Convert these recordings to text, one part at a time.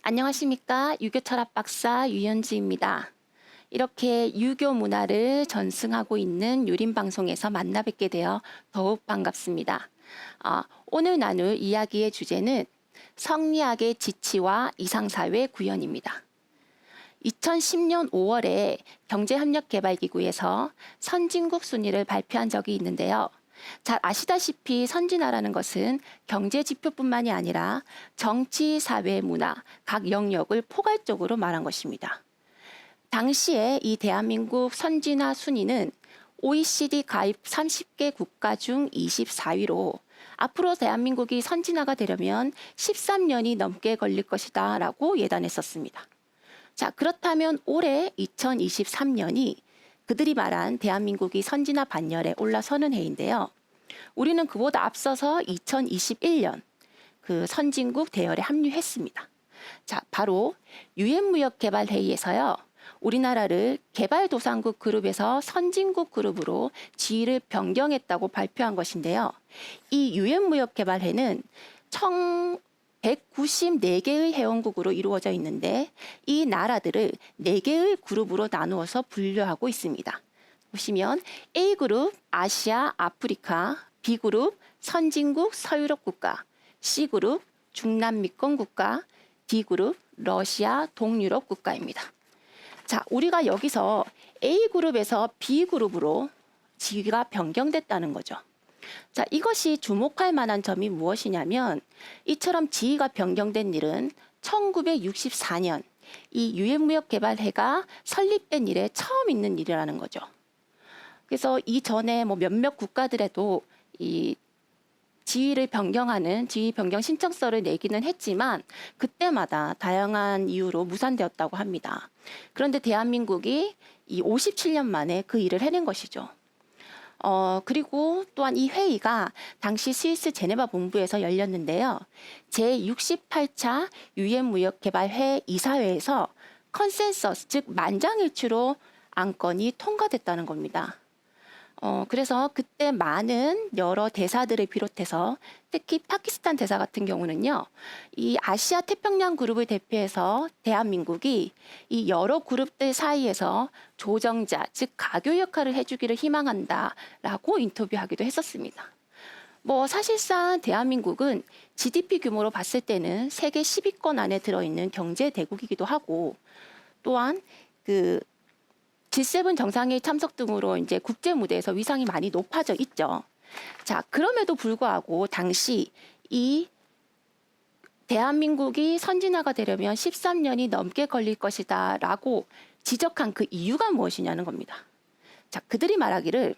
안녕하십니까. 유교 철학 박사 유현지입니다. 이렇게 유교 문화를 전승하고 있는 유림 방송에서 만나 뵙게 되어 더욱 반갑습니다. 오늘 나눌 이야기의 주제는 성리학의 지치와 이상사회 구현입니다. 2010년 5월에 경제협력개발기구에서 선진국 순위를 발표한 적이 있는데요. 잘 아시다시피 선진화라는 것은 경제 지표뿐만이 아니라 정치, 사회, 문화, 각 영역을 포괄적으로 말한 것입니다. 당시에 이 대한민국 선진화 순위는 OECD 가입 30개 국가 중 24위로 앞으로 대한민국이 선진화가 되려면 13년이 넘게 걸릴 것이다 라고 예단했었습니다. 자, 그렇다면 올해 2023년이 그들이 말한 대한민국이 선진화 반열에 올라서는 해인데요. 우리는 그보다 앞서서 2021년 그 선진국 대열에 합류했습니다. 자, 바로 유엔무역개발회의에서요. 우리나라를 개발도상국 그룹에서 선진국 그룹으로 지위를 변경했다고 발표한 것인데요. 이 유엔무역개발회는 총 194개의 회원국으로 이루어져 있는데 이 나라들을 4개의 그룹으로 나누어서 분류하고 있습니다. 보시면 A그룹 아시아, 아프리카, B그룹 선진국, 서유럽 국가, C그룹 중남미권 국가, D그룹 러시아, 동유럽 국가입니다. 자, 우리가 여기서 A그룹에서 B그룹으로 지위가 변경됐다는 거죠. 자, 이것이 주목할 만한 점이 무엇이냐면 이처럼 지위가 변경된 일은 1964년 이 유엔무역개발회가 설립된 이래 처음 있는 일이라는 거죠. 그래서 이전에 몇몇 국가들에도 이 지위를 변경하는 지위 변경 신청서를 내기는 했지만 그때마다 다양한 이유로 무산되었다고 합니다. 그런데 대한민국이 이 57년 만에 그 일을 해낸 것이죠. 그리고 또한 이 회의가 당시 스위스 제네바 본부에서 열렸는데요. 제68차 유엔무역개발회 이사회에서 컨센서스, 즉 만장일치로 안건이 통과됐다는 겁니다. 그래서 그때 많은 여러 대사들을 비롯해서 특히 파키스탄 대사 같은 경우는요, 이 아시아 태평양 그룹을 대표해서 대한민국이 이 여러 그룹들 사이에서 조정자, 즉 가교 역할을 해주기를 희망한다라고 인터뷰하기도 했었습니다. 사실상 대한민국은 GDP 규모로 봤을 때는 세계 10위권 안에 들어있는 경제 대국이기도 하고 또한 G7 정상회의 참석 등으로 이제 국제 무대에서 위상이 많이 높아져 있죠. 자, 그럼에도 불구하고 당시 이 대한민국이 선진화가 되려면 13년이 넘게 걸릴 것이다 라고 지적한 그 이유가 무엇이냐는 겁니다. 자, 그들이 말하기를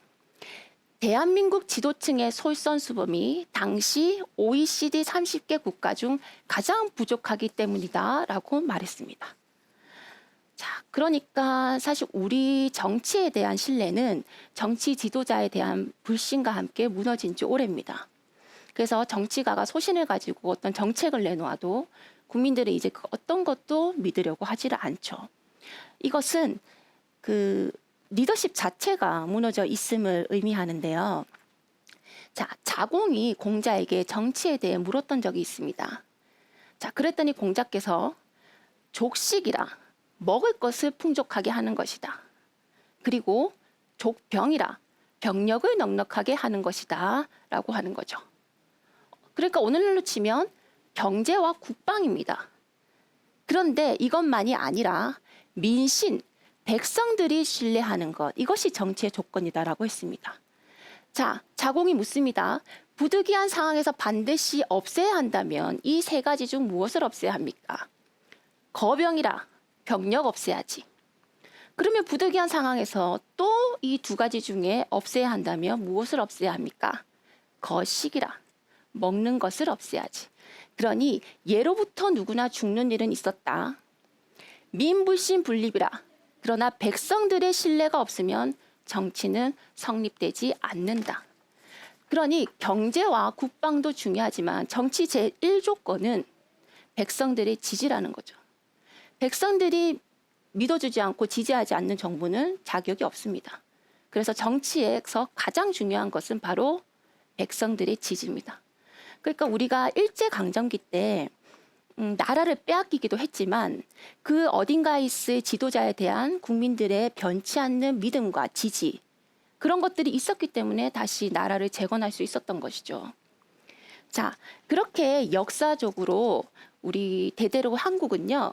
대한민국 지도층의 솔선수범이 당시 OECD 30개 국가 중 가장 부족하기 때문이다 라고 말했습니다. 자, 그러니까 사실 우리 정치에 대한 신뢰는 정치 지도자에 대한 불신과 함께 무너진 지 오래입니다. 그래서 정치가가 소신을 가지고 어떤 정책을 내놓아도 국민들이 이제 그 어떤 것도 믿으려고 하지를 않죠. 이것은 그 리더십 자체가 무너져 있음을 의미하는데요. 자, 자공이 공자에게 정치에 대해 물었던 적이 있습니다. 자, 그랬더니 공자께서 족식이라 먹을 것을 풍족하게 하는 것이다. 그리고 족병이라 병력을 넉넉하게 하는 것이다 라고 하는 거죠. 그러니까 오늘날로 치면 경제와 국방입니다. 그런데 이것만이 아니라 민신, 백성들이 신뢰하는 것, 이것이 정치의 조건이다라고 했습니다. 자, 자공이 묻습니다. 부득이한 상황에서 반드시 없애야 한다면 이 세 가지 중 무엇을 없애야 합니까? 거병이라 병력 없애야지. 그러면 부득이한 상황에서 또 이 두 가지 중에 없애야 한다면 무엇을 없애야 합니까? 거식이라 먹는 것을 없애야지. 그러니 예로부터 누구나 죽는 일은 있었다. 민불신 분립이라. 그러나 백성들의 신뢰가 없으면 정치는 성립되지 않는다. 그러니 경제와 국방도 중요하지만 정치 제1조건은 백성들의 지지라는 거죠. 백성들이 믿어주지 않고 지지하지 않는 정부는 자격이 없습니다. 그래서 정치에서 가장 중요한 것은 바로 백성들의 지지입니다. 그러니까 우리가 일제강점기 때 나라를 빼앗기기도 했지만 그 어딘가에 있을 지도자에 대한 국민들의 변치 않는 믿음과 지지, 그런 것들이 있었기 때문에 다시 나라를 재건할 수 있었던 것이죠. 자, 그렇게 역사적으로 우리 대대로 한국은요,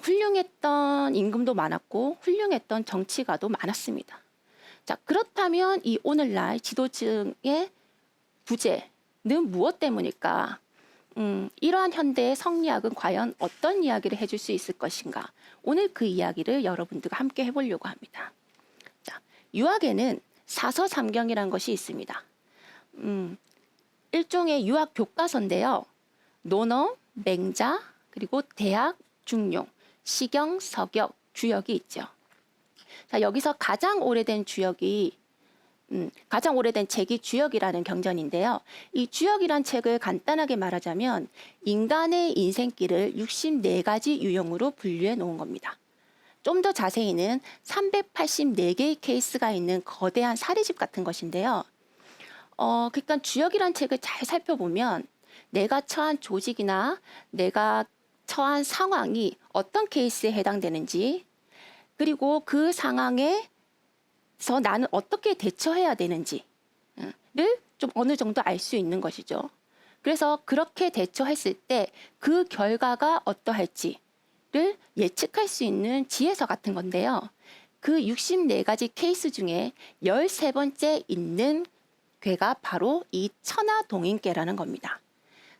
훌륭했던 임금도 많았고 훌륭했던 정치가도 많았습니다. 자, 그렇다면 이 오늘날 지도층의 부재는 무엇 때문일까? 이러한 현대의 성리학은 과연 어떤 이야기를 해줄 수 있을 것인가? 오늘 그 이야기를 여러분들과 함께 해보려고 합니다. 자, 유학에는 사서삼경이라는 것이 있습니다. 일종의 유학 교과서인데요. 논어, 맹자, 그리고 대학, 중용, 시경, 서격, 주역이 있죠. 자, 여기서 가장 오래된 책이 주역이라는 경전인데요. 이 주역이란 책을 간단하게 말하자면 인간의 인생길을 64가지 유형으로 분류해 놓은 겁니다. 좀 더 자세히는 384개의 케이스가 있는 거대한 사례집 같은 것인데요. 그러니까 주역이란 책을 잘 살펴보면 내가 처한 조직이나 내가 처한 상황이 어떤 케이스에 해당되는지, 그리고 그 상황에서 나는 어떻게 대처해야 되는지를 좀 어느 정도 알 수 있는 것이죠. 그래서 그렇게 대처했을 때 그 결과가 어떠할지를 예측할 수 있는 지혜서 같은 건데요. 그 64가지 케이스 중에 13번째 있는 괴가 바로 이 천하동인괴라는 겁니다.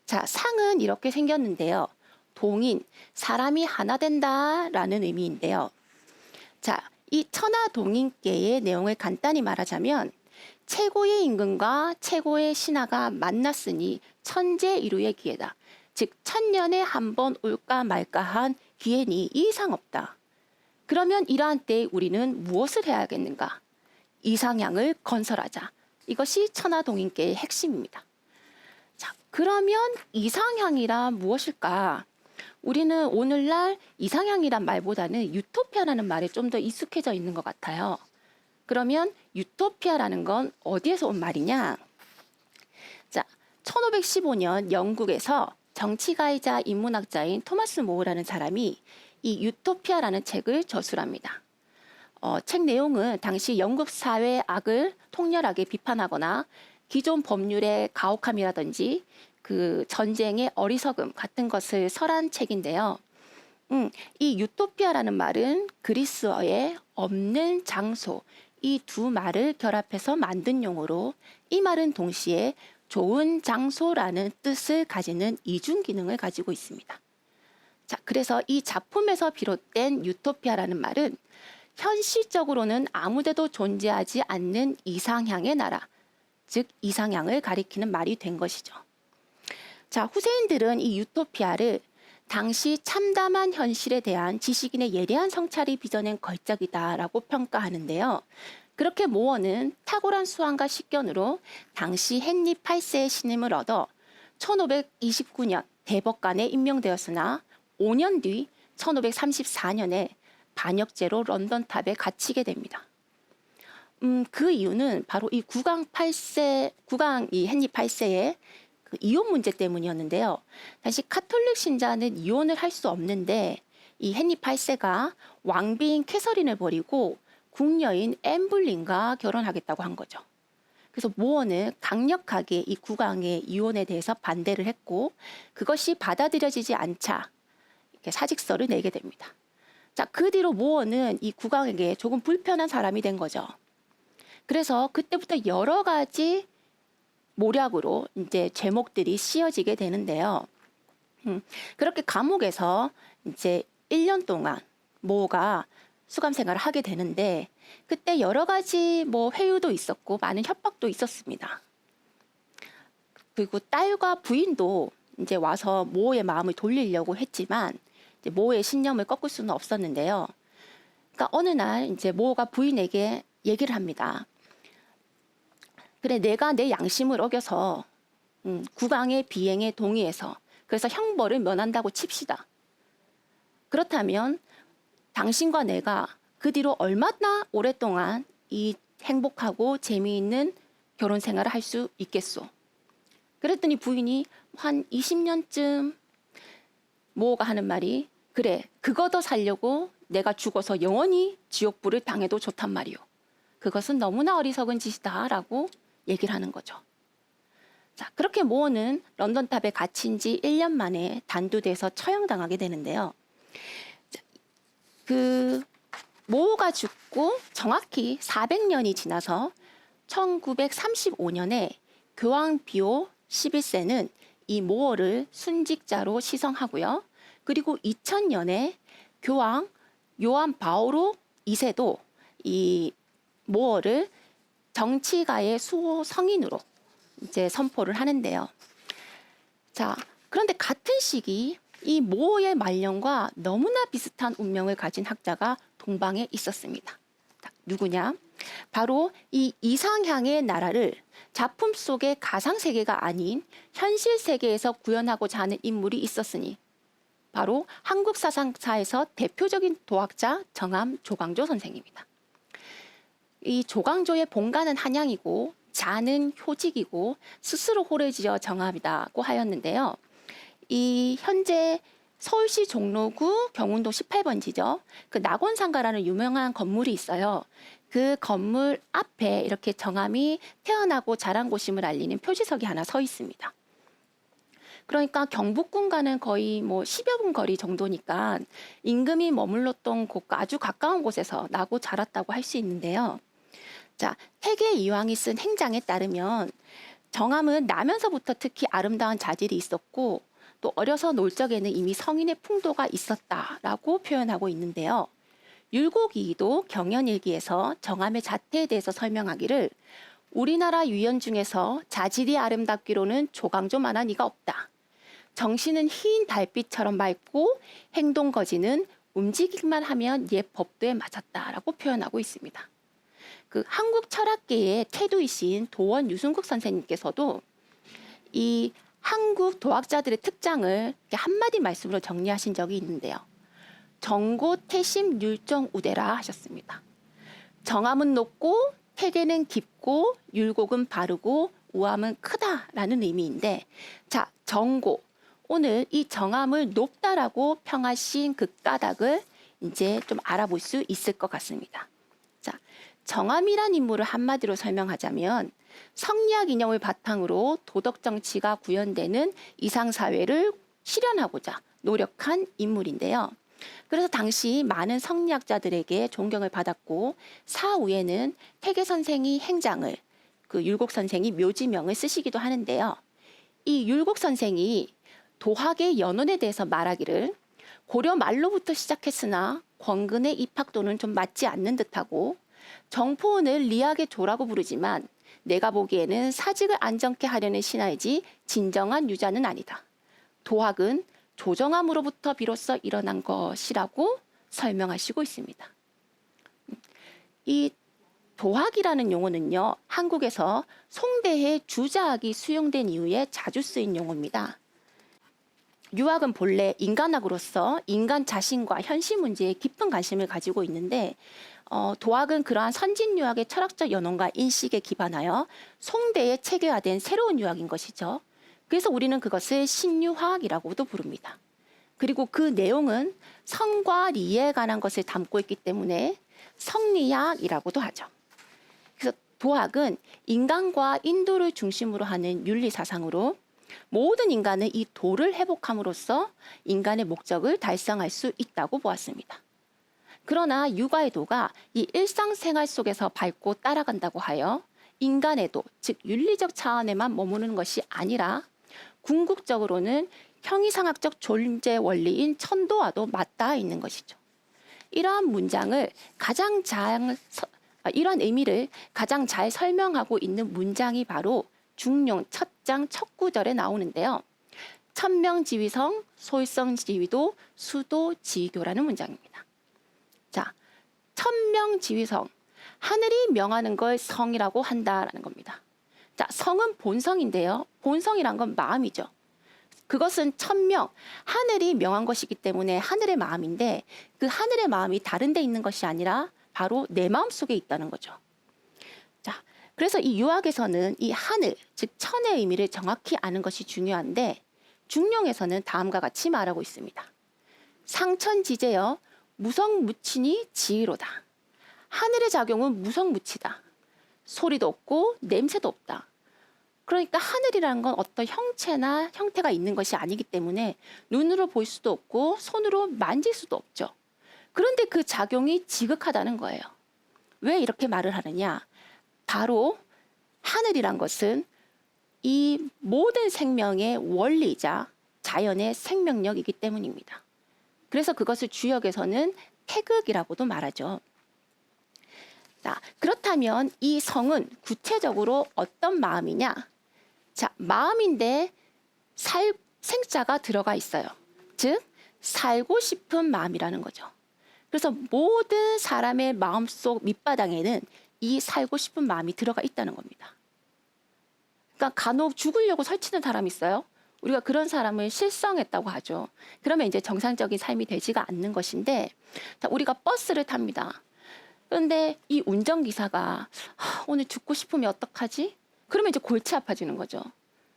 자, 상은 이렇게 생겼는데요. 동인, 사람이 하나 된다라는 의미인데요. 자, 이 천하동인괴의 내용을 간단히 말하자면 최고의 임금과 최고의 신하가 만났으니 천재이루의 기회다. 즉 천년에 한 번 올까 말까한 기회니 이 이상 없다. 그러면 이러한 때에 우리는 무엇을 해야겠는가? 이상향을 건설하자. 이것이 천하동인괴의 핵심입니다. 자, 그러면 이상향이란 무엇일까? 우리는 오늘날 이상향이란 말보다는 유토피아라는 말에 좀 더 익숙해져 있는 것 같아요. 그러면 유토피아라는 건 어디에서 온 말이냐? 자, 1515년 영국에서 정치가이자 인문학자인 토마스 모어라는 사람이 이 유토피아라는 책을 저술합니다. 책 내용은 당시 영국 사회의 악을 통렬하게 비판하거나 기존 법률의 가혹함이라든지 그 전쟁의 어리석음 같은 것을 설한 책인데요. 이 유토피아라는 말은 그리스어의 없는 장소, 이 두 말을 결합해서 만든 용어로 이 말은 동시에 좋은 장소라는 뜻을 가지는 이중 기능을 가지고 있습니다. 자, 그래서 이 작품에서 비롯된 유토피아라는 말은 현실적으로는 아무데도 존재하지 않는 이상향의 나라, 즉 이상향을 가리키는 말이 된 것이죠. 자, 후세인들은 이 유토피아를 당시 참담한 현실에 대한 지식인의 예리한 성찰이 빚어낸 걸작이다라고 평가하는데요. 그렇게 모어는 탁월한 수완과 식견으로 당시 헨리 8세의 신임을 얻어 1529년 대법관에 임명되었으나 5년 뒤 1534년에 반역죄로 런던탑에 갇히게 됩니다. 그 이유는 바로 이 국왕 이 헨리 8세의 그 이혼 문제 때문이었는데요. 당시 카톨릭 신자는 이혼을 할 수 없는데 이 헨리 8세가 왕비인 캐서린을 버리고 궁녀인 엠블린과 결혼하겠다고 한 거죠. 그래서 모어는 강력하게 이 국왕의 이혼에 대해서 반대를 했고 그것이 받아들여지지 않자 이렇게 사직서를 내게 됩니다. 자, 그 뒤로 모어는 이 국왕에게 조금 불편한 사람이 된 거죠. 그래서 그때부터 여러 가지 모략으로 이제 제목들이 씌어지게 되는데요. 그렇게 감옥에서 이제 1년 동안 모가 수감 생활을 하게 되는데 그때 여러 가지 뭐 회유도 있었고 많은 협박도 있었습니다. 그리고 딸과 부인도 이제 와서 모의 마음을 돌리려고 했지만 이제 모의 신념을 꺾을 수는 없었는데요. 그러니까 어느 날 이제 모가 부인에게 얘기를 합니다. 그래, 내가 내 양심을 어겨서 국왕의 비행에 동의해서 그래서 형벌을 면한다고 칩시다. 그렇다면 당신과 내가 그 뒤로 얼마나 오랫동안 이 행복하고 재미있는 결혼 생활을 할 수 있겠소. 그랬더니 부인이 한 20년쯤 모호가 하는 말이 그래 그거 더 살려고 내가 죽어서 영원히 지옥불을 당해도 좋단 말이오. 그것은 너무나 어리석은 짓이다 라고 얘기를 하는 거죠. 자, 그렇게 모호는 런던탑에 갇힌 지 1년 만에 단두대에서 처형당하게 되는데요. 자, 그 모호가 죽고 정확히 400년이 지나서 1935년에 교황 비오 11세는 이 모호를 순직자로 시성하고요. 그리고 2000년에 교황 요한 바오로 2세도 이 모호를 정치가의 수호 성인으로 이제 선포를 하는데요. 자, 그런데 같은 시기 이 모호의 말년과 너무나 비슷한 운명을 가진 학자가 동방에 있었습니다. 누구냐? 바로 이 이상향의 나라를 작품 속의 가상세계가 아닌 현실 세계에서 구현하고자 하는 인물이 있었으니 바로 한국 사상사에서 대표적인 도학자 정암 조광조 선생입니다. 이 조광조의 본가는 한양이고 자는 효직이고 스스로 호를 지어 정암이라고 하였는데요. 이 현재 서울시 종로구 경운동 18번지죠. 그 낙원상가라는 유명한 건물이 있어요. 그 건물 앞에 이렇게 정암이 태어나고 자란 곳임을 알리는 표지석이 하나 서 있습니다. 그러니까 경복궁과는 거의 뭐 10여 분 거리 정도니까 임금이 머물렀던 곳과 아주 가까운 곳에서 나고 자랐다고 할 수 있는데요. 자, 태계 이황이 쓴 행장에 따르면 정암은 나면서부터 특히 아름다운 자질이 있었고 또 어려서 놀 적에는 이미 성인의 풍도가 있었다라고 표현하고 있는데요. 율곡이도 경연일기에서 정암의 자태에 대해서 설명하기를 우리나라 유연 중에서 자질이 아름답기로는 조광조만한 이가 없다. 정신은 흰 달빛처럼 맑고 행동 거지는 움직이기만 하면 옛 법도에 맞았다라고 표현하고 있습니다. 그 한국 철학계의 태두이신 도원 유승국 선생님께서도 이 한국 도학자들의 특장을 한마디 말씀으로 정리하신 적이 있는데요. 정고, 태심, 율정, 우대라 하셨습니다. 정암은 높고 태계는 깊고 율곡은 바르고 우암은 크다라는 의미인데 자, 정고. 오늘 이 정암을 높다라고 평하신 그 까닭을 이제 좀 알아볼 수 있을 것 같습니다. 자, 정암이란 인물을 한마디로 설명하자면 성리학 이념을 바탕으로 도덕 정치가 구현되는 이상사회를 실현하고자 노력한 인물인데요. 그래서 당시 많은 성리학자들에게 존경을 받았고 사후에는 태계 선생이 행장을 그 율곡 선생이 묘지명을 쓰시기도 하는데요. 이 율곡 선생이 도학의 연원에 대해서 말하기를 고려 말로부터 시작했으나 권근의 입학도는 좀 맞지 않는 듯하고 정포원을 리학의 조라고 부르지만 내가 보기에는 사직을 안정케 하려는 신하이지 진정한 유자는 아니다. 도학은 조정함으로부터 비로소 일어난 것이라고 설명하시고 있습니다. 이 도학이라는 용어는요. 한국에서 송대의 주자학이 수용된 이후에 자주 쓰인 용어입니다. 유학은 본래 인간학으로서 인간 자신과 현실 문제에 깊은 관심을 가지고 있는데 도학은 그러한 선진 유학의 철학적 연원과 인식에 기반하여 송대에 체계화된 새로운 유학인 것이죠. 그래서 우리는 그것을 신유화학이라고도 부릅니다. 그리고 그 내용은 성과 리에 관한 것을 담고 있기 때문에 성리학이라고도 하죠. 그래서 도학은 인간과 인도를 중심으로 하는 윤리 사상으로 모든 인간은 이 도를 회복함으로써 인간의 목적을 달성할 수 있다고 보았습니다. 그러나 육아의 도가 이 일상생활 속에서 밟고 따라간다고 하여 인간의 도, 즉 윤리적 차원에만 머무르는 것이 아니라 궁극적으로는 형이상학적 존재 원리인 천도와도 맞닿아 있는 것이죠. 이러한 의미를 가장 잘 설명하고 있는 문장이 바로 중용 첫 장 첫 구절에 나오는데요. 천명지위성, 솔성지위도, 수도지위교라는 문장입니다. 자, 천명지위성, 하늘이 명하는 걸 성이라고 한다라는 겁니다. 자, 성은 본성인데요. 본성이란 건 마음이죠. 그것은 천명, 하늘이 명한 것이기 때문에 하늘의 마음인데 그 하늘의 마음이 다른 데 있는 것이 아니라 바로 내 마음 속에 있다는 거죠. 자, 그래서 이 유학에서는 이 하늘, 즉 천의 의미를 정확히 아는 것이 중요한데 중용에서는 다음과 같이 말하고 있습니다. 상천지제여 무성무치니 지위로다. 하늘의 작용은 무성무치다. 소리도 없고 냄새도 없다. 그러니까 하늘이라는 건 어떤 형체나 형태가 있는 것이 아니기 때문에 눈으로 볼 수도 없고 손으로 만질 수도 없죠. 그런데 그 작용이 지극하다는 거예요. 왜 이렇게 말을 하느냐? 바로 하늘이란 것은 이 모든 생명의 원리이자 자연의 생명력이기 때문입니다. 그래서 그것을 주역에서는 태극이라고도 말하죠. 자, 그렇다면 이 성은 구체적으로 어떤 마음이냐? 자, 마음인데 생자가 들어가 있어요. 즉, 살고 싶은 마음이라는 거죠. 그래서 모든 사람의 마음속 밑바닥에는 이 살고 싶은 마음이 들어가 있다는 겁니다. 그러니까 간혹 죽으려고 설치는 사람이 있어요. 우리가 그런 사람을 실성했다고 하죠. 그러면 이제 정상적인 삶이 되지가 않는 것인데, 자, 우리가 버스를 탑니다. 그런데 이 운전기사가 오늘 죽고 싶으면 어떡하지? 그러면 이제 골치 아파지는 거죠.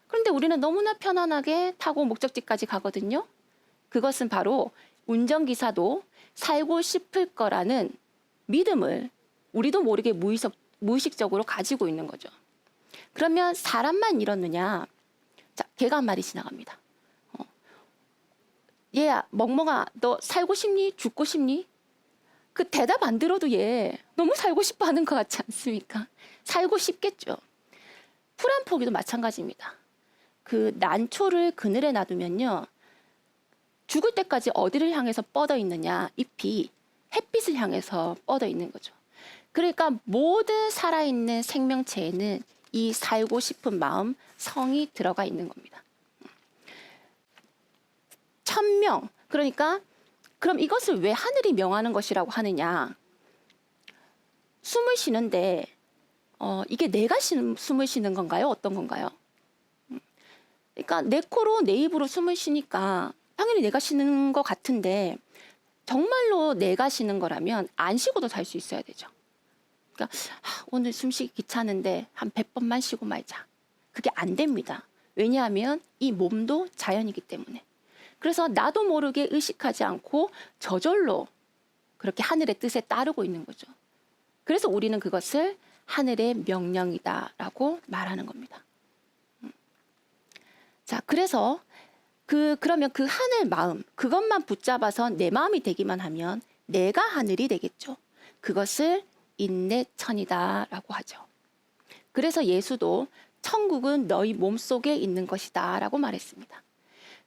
그런데 우리는 너무나 편안하게 타고 목적지까지 가거든요. 그것은 바로 운전기사도 살고 싶을 거라는 믿음을 우리도 모르게 무의식적으로 가지고 있는 거죠. 그러면 사람만 이렇느냐? 자, 개가 한 마리 지나갑니다. 얘야, 멍멍아, 너 살고 싶니? 죽고 싶니? 그 대답 안 들어도 얘 너무 살고 싶어 하는 것 같지 않습니까? 살고 싶겠죠. 풀 한 포기도 마찬가지입니다. 그 난초를 그늘에 놔두면요, 죽을 때까지 어디를 향해서 뻗어 있느냐? 잎이 햇빛을 향해서 뻗어 있는 거죠. 그러니까 모든 살아있는 생명체에는 이 살고 싶은 마음, 성이 들어가 있는 겁니다. 천명, 그러니까 그럼 이것을 왜 하늘이 명하는 것이라고 하느냐? 숨을 쉬는데 이게 내가 숨을 쉬는 건가요? 어떤 건가요? 그러니까 내 코로 내 입으로 숨을 쉬니까 당연히 내가 쉬는 것 같은데 정말로 내가 쉬는 거라면 안 쉬고도 살 수 있어야 되죠. 그러니까 오늘 숨쉬기 귀찮은데 한 100번만 쉬고 말자. 그게 안 됩니다. 왜냐하면 이 몸도 자연이기 때문에. 그래서 나도 모르게 의식하지 않고 저절로 그렇게 하늘의 뜻에 따르고 있는 거죠. 그래서 우리는 그것을 하늘의 명령이다라고 말하는 겁니다. 자, 그래서 그러면 그 하늘 마음, 그것만 붙잡아서 내 마음이 되기만 하면 내가 하늘이 되겠죠. 그것을 인내천이다라고 하죠. 그래서 예수도 천국은 너희 몸속에 있는 것이다라고 말했습니다.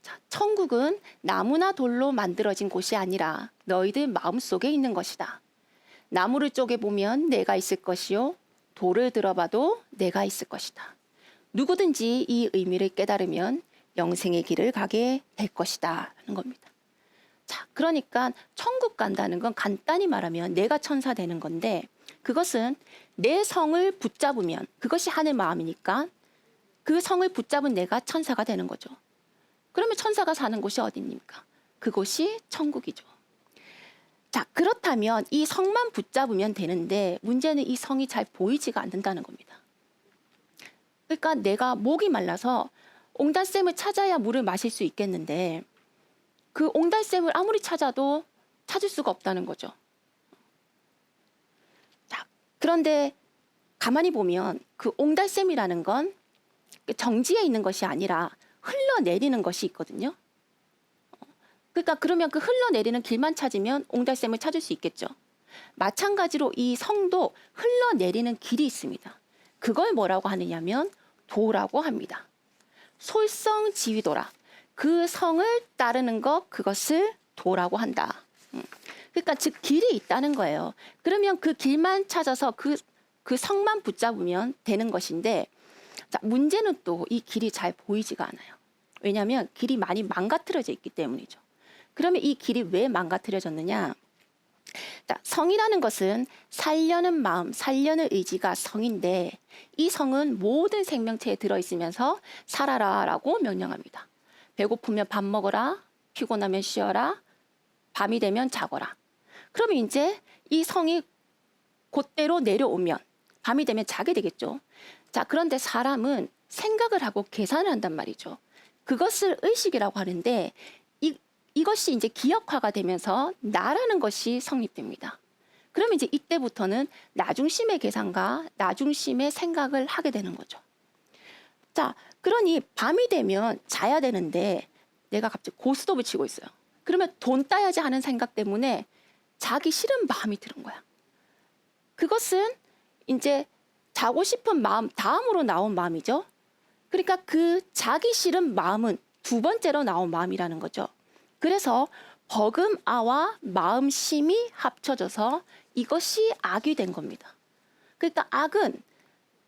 자, 천국은 나무나 돌로 만들어진 곳이 아니라 너희들 마음속에 있는 것이다. 나무를 쪼개보면 내가 있을 것이요, 돌을 들어봐도 내가 있을 것이다. 누구든지 이 의미를 깨달으면 영생의 길을 가게 될 것이다 라는 겁니다. 자, 그러니까 천국 간다는 건 간단히 말하면 내가 천사 되는 건데, 그것은 내 성을 붙잡으면 그것이 하늘 마음이니까 그 성을 붙잡은 내가 천사가 되는 거죠. 그러면 천사가 사는 곳이 어디입니까? 그곳이 천국이죠. 자, 그렇다면 이 성만 붙잡으면 되는데 문제는 이 성이 잘 보이지가 않는다는 겁니다. 그러니까 내가 목이 말라서 옹달샘을 찾아야 물을 마실 수 있겠는데 그 옹달샘을 아무리 찾아도 찾을 수가 없다는 거죠. 자, 그런데 가만히 보면 그 옹달샘이라는 건 정지에 있는 것이 아니라 흘러내리는 것이 있거든요. 그러니까 그러면 그 흘러내리는 길만 찾으면 옹달샘을 찾을 수 있겠죠. 마찬가지로 이 성도 흘러내리는 길이 있습니다. 그걸 뭐라고 하느냐면 도라고 합니다. 솔성지위도라. 그 성을 따르는 것, 그것을 도라고 한다. 그러니까 즉 길이 있다는 거예요. 그러면 그 길만 찾아서 그 성만 붙잡으면 되는 것인데, 자, 문제는 또 이 길이 잘 보이지가 않아요. 왜냐하면 길이 많이 망가뜨려져 있기 때문이죠. 그러면 이 길이 왜 망가뜨려졌느냐? 자, 성이라는 것은 살려는 마음, 살려는 의지가 성인데 이 성은 모든 생명체에 들어있으면서 살아라라고 명령합니다. 배고프면 밥 먹어라, 피곤하면 쉬어라, 밤이 되면 자거라. 그러면 이제 이 성이 곧대로 내려오면 밤이 되면 자게 되겠죠. 자, 그런데 사람은 생각을 하고 계산을 한단 말이죠. 그것을 의식이라고 하는데 이것이 이제 기억화가 되면서 나라는 것이 성립됩니다. 그러면 이제 이때부터는 나중심의 계산과 나중심의 생각을 하게 되는 거죠. 자, 그러니 밤이 되면 자야 되는데 내가 갑자기 고스톱을 치고 있어요. 그러면 돈 따야지 하는 생각 때문에 자기 싫은 마음이 드는 거야. 그것은 이제 자고 싶은 마음 다음으로 나온 마음이죠. 그러니까 그 자기 싫은 마음은 두 번째로 나온 마음이라는 거죠. 그래서 버금아와 마음심이 합쳐져서 이것이 악이 된 겁니다. 그러니까 악은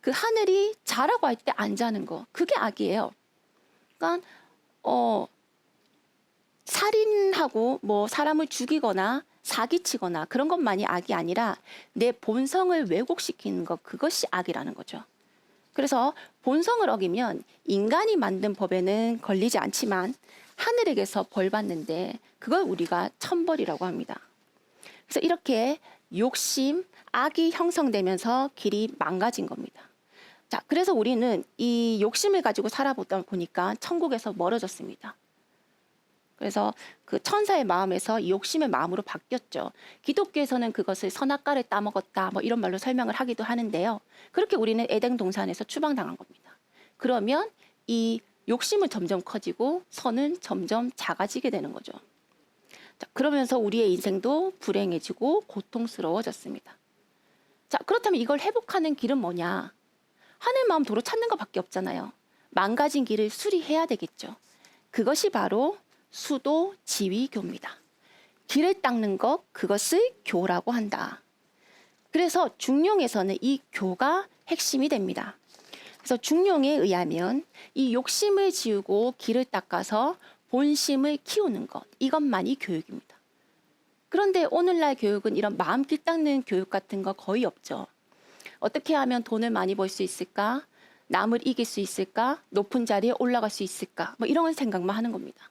그 하늘이 자라고 할 때 안 자는 거, 그게 악이에요. 그러니까 살인하고 뭐 사람을 죽이거나 사기치거나 그런 것만이 악이 아니라 내 본성을 왜곡시키는 것, 그것이 악이라는 거죠. 그래서 본성을 어기면 인간이 만든 법에는 걸리지 않지만 하늘에게서 벌 받는데 그걸 우리가 천벌이라고 합니다. 그래서 이렇게 욕심, 악이 형성되면서 길이 망가진 겁니다. 자, 그래서 우리는 이 욕심을 가지고 살아보다 보니까 천국에서 멀어졌습니다. 그래서 그 천사의 마음에서 이 욕심의 마음으로 바뀌었죠. 기독교에서는 그것을 선악과를 따먹었다 뭐 이런 말로 설명을 하기도 하는데요. 그렇게 우리는 에덴 동산에서 추방당한 겁니다. 그러면 이 욕심은 점점 커지고 선은 점점 작아지게 되는 거죠. 자, 그러면서 우리의 인생도 불행해지고 고통스러워졌습니다. 자, 그렇다면 이걸 회복하는 길은 뭐냐? 하늘 마음 도로 찾는 것밖에 없잖아요. 망가진 길을 수리해야 되겠죠. 그것이 바로 수도 지위교입니다. 길을 닦는 것, 그것을 교라고 한다. 그래서 중용에서는 이 교가 핵심이 됩니다. 그래서 중용에 의하면 이 욕심을 지우고 길을 닦아서 본심을 키우는 것, 이것만이 교육입니다. 그런데 오늘날 교육은 이런 마음길 닦는 교육 같은 거 거의 없죠. 어떻게 하면 돈을 많이 벌 수 있을까? 남을 이길 수 있을까? 높은 자리에 올라갈 수 있을까? 뭐 이런 생각만 하는 겁니다.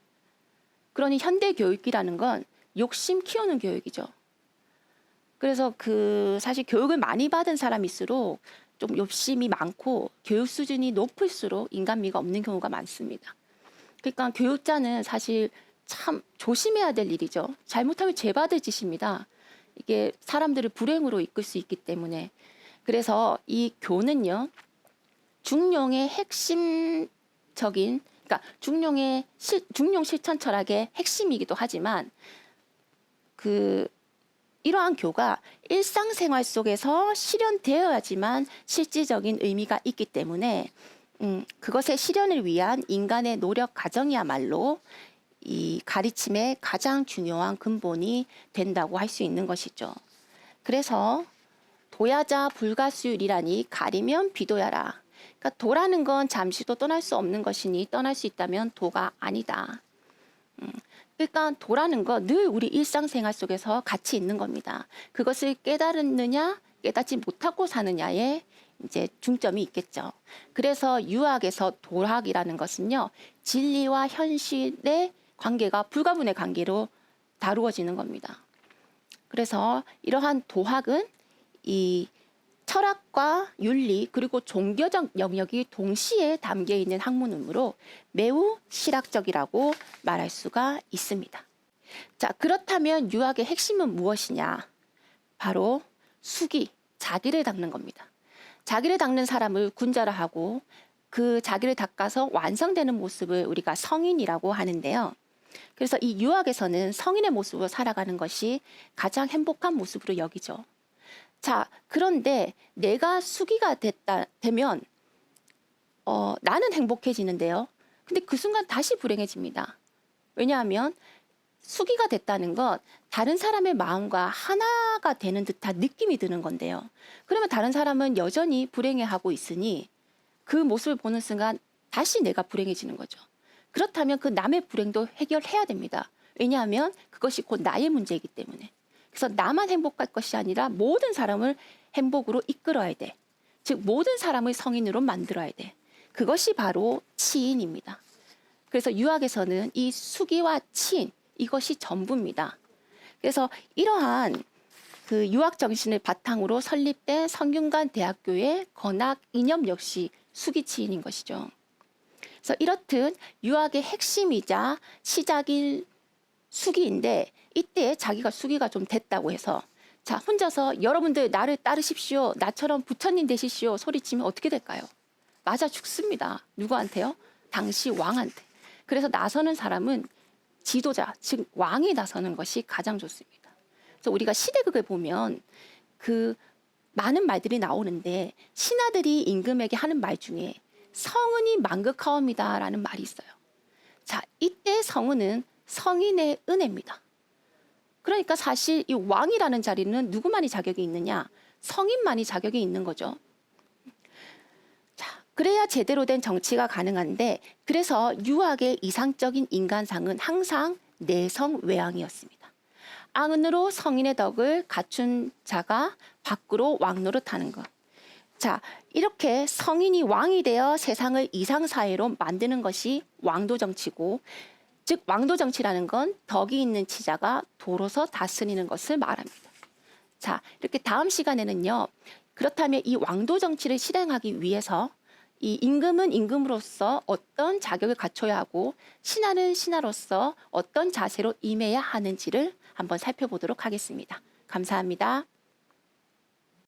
그러니 현대 교육이라는 건 욕심 키우는 교육이죠. 그래서 사실 교육을 많이 받은 사람일수록 좀 욕심이 많고 교육 수준이 높을수록 인간미가 없는 경우가 많습니다. 그러니까 교육자는 사실 참 조심해야 될 일이죠. 잘못하면 죄받을 짓입니다. 이게 사람들을 불행으로 이끌 수 있기 때문에. 그래서 이 교는요, 중용의 핵심적인, 그러니까 중용 실천 철학의 핵심이기도 하지만 이러한 교가 일상생활 속에서 실현되어야지만 실질적인 의미가 있기 때문에 그것의 실현을 위한 인간의 노력 과정이야말로 이 가르침의 가장 중요한 근본이 된다고 할 수 있는 것이죠. 그래서 도야자 불가수율이라니 가리면 비도야라. 그러니까 도라는 건 잠시도 떠날 수 없는 것이니 떠날 수 있다면 도가 아니다. 그러니까 도라는 건 늘 우리 일상생활 속에서 같이 있는 겁니다. 그것을 깨달았느냐, 깨닫지 못하고 사느냐에 이제 중점이 있겠죠. 그래서 유학에서 도학이라는 것은요, 진리와 현실의 관계가 불가분의 관계로 다루어지는 겁니다. 그래서 이러한 도학은 이 철학과 윤리 그리고 종교적 영역이 동시에 담겨 있는 학문이므로 매우 실학적이라고 말할 수가 있습니다. 자, 그렇다면 유학의 핵심은 무엇이냐? 바로 수기, 자기를 닦는 겁니다. 자기를 닦는 사람을 군자라 하고 그 자기를 닦아서 완성되는 모습을 우리가 성인이라고 하는데요. 그래서 이 유학에서는 성인의 모습으로 살아가는 것이 가장 행복한 모습으로 여기죠. 자, 그런데 내가 수기가 되면 나는 행복해지는데요. 근데 그 순간 다시 불행해집니다. 왜냐하면 수기가 됐다는 건 다른 사람의 마음과 하나가 되는 듯한 느낌이 드는 건데요. 그러면 다른 사람은 여전히 불행해하고 있으니 그 모습을 보는 순간 다시 내가 불행해지는 거죠. 그렇다면 그 남의 불행도 해결해야 됩니다. 왜냐하면 그것이 곧 나의 문제이기 때문에. 그래서 나만 행복할 것이 아니라 모든 사람을 행복으로 이끌어야 돼. 즉 모든 사람을 성인으로 만들어야 돼. 그것이 바로 치인입니다. 그래서 유학에서는 이 수기와 치인, 이것이 전부입니다. 그래서 이러한 그 유학 정신을 바탕으로 설립된 성균관 대학교의 건학 이념 역시 수기치인인 것이죠. 그래서 이렇듯 유학의 핵심이자 시작일 수기인데 이때 자기가 수기가 좀 됐다고 해서 자 혼자서 여러분들 나를 따르십시오. 나처럼 부처님 되십시오. 소리치면 어떻게 될까요? 맞아 죽습니다. 누구한테요? 당시 왕한테. 그래서 나서는 사람은 지도자, 즉 왕이 나서는 것이 가장 좋습니다. 그래서 우리가 시대극을 보면 그 많은 말들이 나오는데 신하들이 임금에게 하는 말 중에 성은이 만극하옵니다라는 말이 있어요. 자, 이때 성은은 성인의 은혜입니다. 그러니까 사실 이 왕이라는 자리는 누구만이 자격이 있느냐? 성인만이 자격이 있는 거죠. 자, 그래야 제대로 된 정치가 가능한데 그래서 유학의 이상적인 인간상은 항상 내성외왕이었습니다. 안으로 성인의 덕을 갖춘 자가 밖으로 왕 노릇하는 것. 자, 이렇게 성인이 왕이 되어 세상을 이상사회로 만드는 것이 왕도 정치고 즉 왕도 정치라는 건 덕이 있는 치자가 도로서 다스리는 것을 말합니다. 자, 이렇게 다음 시간에는요. 그렇다면 이 왕도 정치를 실행하기 위해서 이 임금은 임금으로서 어떤 자격을 갖춰야 하고 신하는 신하로서 어떤 자세로 임해야 하는지를 한번 살펴보도록 하겠습니다. 감사합니다.